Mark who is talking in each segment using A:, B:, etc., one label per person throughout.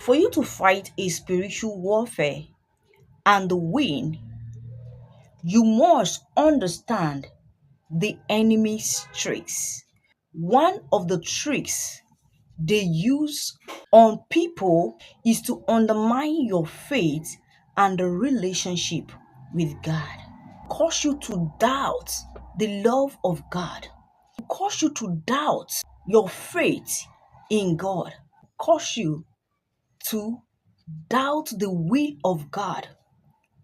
A: For you to fight a spiritual warfare and win, you must understand the enemy's tricks. One of the tricks they use on people is to undermine your faith and the relationship with God. Cause you to doubt the love of God. Cause you to doubt your faith in God. Cause you to doubt the will of God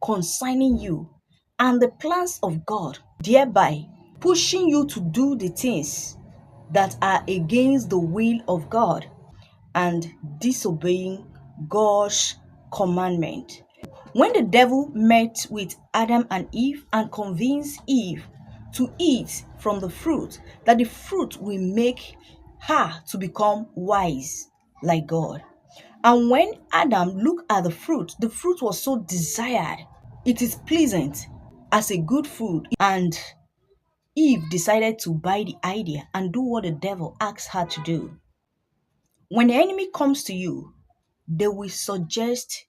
A: concerning you and the plans of God, thereby pushing you to do the things that are against the will of God and disobeying God's commandment. When the devil met with Adam and Eve and convinced Eve to eat from the fruit, that the fruit will make her to become wise like God. And when Adam looked at the fruit was so desired. It is pleasant as a good food. And Eve decided to buy the idea and do what the devil asked her to do. When the enemy comes to you, they will suggest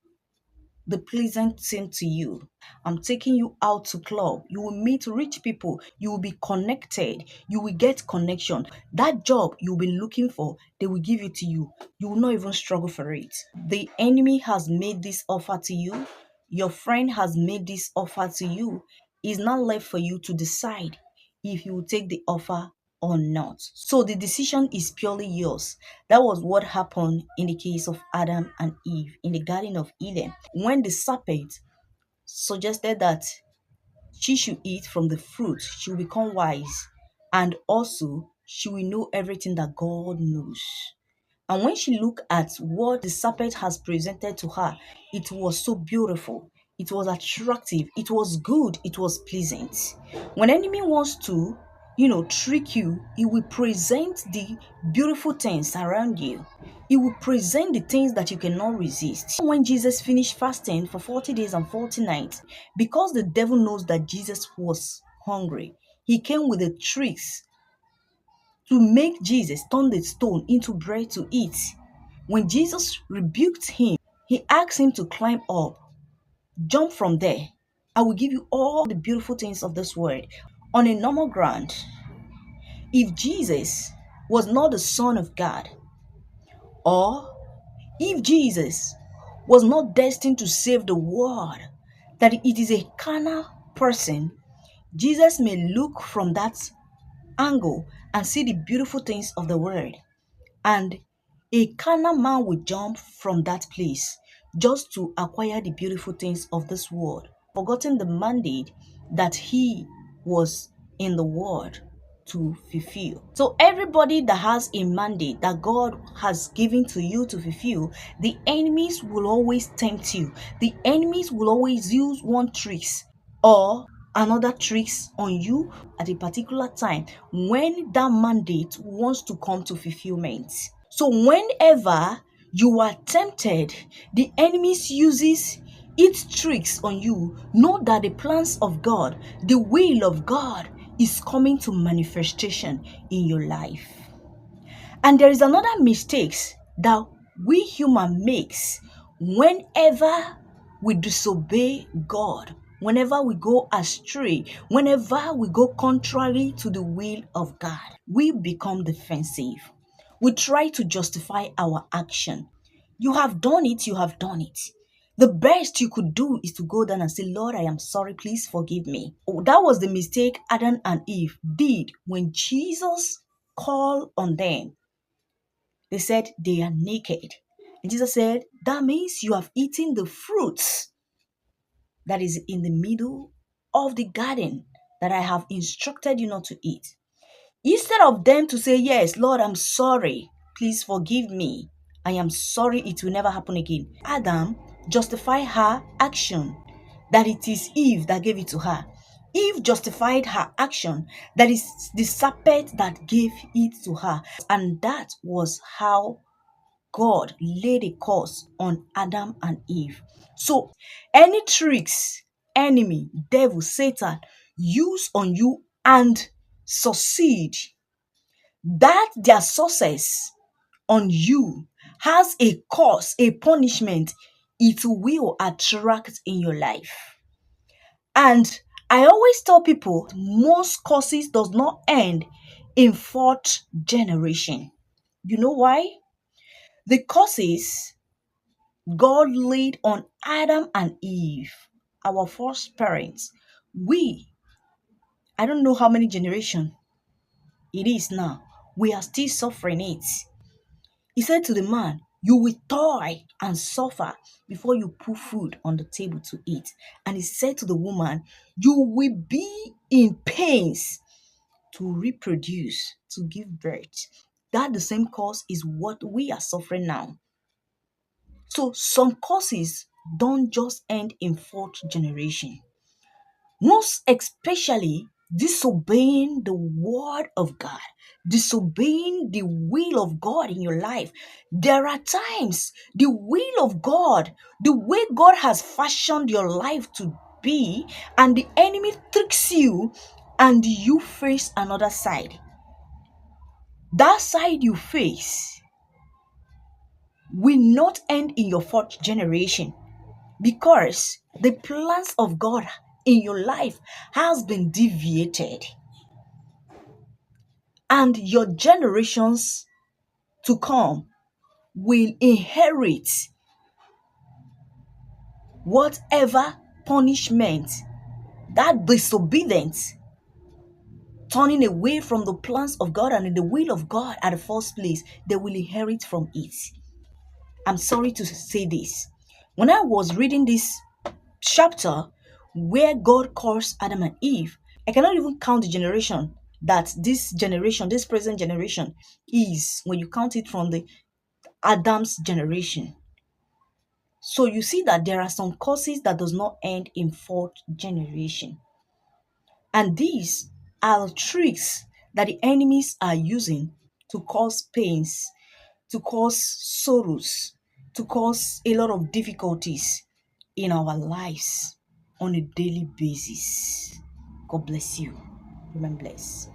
A: the pleasant thing to you. I'm taking you out to club. You will meet rich people. You will be connected. You will get connection. That job you've been looking for, they will give it to you. You will not even struggle for it. The enemy has made this offer to you. Your friend has made this offer to you. It's not left for you to decide if you will take the offer or not. So the decision is purely yours. That was what happened in the case of Adam and Eve in the Garden of Eden. When the serpent suggested that she should eat from the fruit, she will become wise, and also she will know everything that God knows. And when she looked at what the serpent has presented to her, it was so beautiful. It was attractive. It was good. It was pleasant. When enemy wants to, trick you, he will present the beautiful things around you. He will present the things that you cannot resist. When Jesus finished fasting for 40 days and 40 nights, because the devil knows that Jesus was hungry, he came with the tricks to make Jesus turn the stone into bread to eat. When Jesus rebuked him, he asked him to climb up, jump from there. I will give you all the beautiful things of this world. On a normal ground, if Jesus was not the Son of God, or if Jesus was not destined to save the world, that it is a carnal person, Jesus may look from that angle and see the beautiful things of the world. And a carnal man will jump from that place just to acquire the beautiful things of this world, forgetting the mandate that he was in the world to fulfill. So everybody that has a mandate that God has given to you to fulfill, the enemies will always tempt you. The enemies will always use one tricks or another tricks on you at a particular time when that mandate wants to come to fulfillment. So whenever you are tempted, the enemies uses its tricks on you. Know that the plans of God, the will of God is coming to manifestation in your life. And there is another mistakes that we human makes whenever we disobey God, whenever we go astray, whenever we go contrary to the will of God. We become defensive. We try to justify our action. You have done it, you have done it. The best you could do is to go down and say, Lord, I am sorry, please forgive me. Oh, that was the mistake Adam and Eve did when Jesus called on them. They said they are naked. And Jesus said, that means you have eaten the fruits that is in the middle of the garden that I have instructed you not to eat. Instead of them to say, yes, Lord, I'm sorry, please forgive me, I am sorry, it will never happen again. Adam justified her action that it is Eve that gave it to her. Eve justified her action that is the serpent that gave it to her. And that was how God laid a curse on Adam and Eve. So any tricks enemy, devil, Satan use on you and succeed, that their success on you has a cause, a punishment it will attract in your life. And I always tell people most curses does not end in fourth generation. You know why? The curses God laid on Adam and Eve, our first parents. We, I don't know how many generation it is now, we are still suffering it. He said to the man, you will toil and suffer before you put food on the table to eat. And he said to the woman, you will be in pains to reproduce, to give birth. That the same cause is what we are suffering now. So some causes don't just end in fourth generation. Most especially disobeying the word of God, disobeying the will of God in your life. There are times the will of God, the way God has fashioned your life to be, and the enemy tricks you, and you face another side. That side you face will not end in your fourth generation, because the plans of God in your life has been deviated, and your generations to come will inherit whatever punishment that disobedience, turning away from the plans of God and in the will of God at the first place, they will inherit from it. I'm sorry to say this. When I was reading this chapter where God calls Adam and Eve, I cannot even count the generation that this generation, this present generation, is when you count it from the Adam's generation. So you see that there are some causes that does not end in fourth generation. And these are tricks that the enemies are using to cause pains, to cause sorrows, to cause a lot of difficulties in our lives on a daily basis. God bless you. Remain blessed.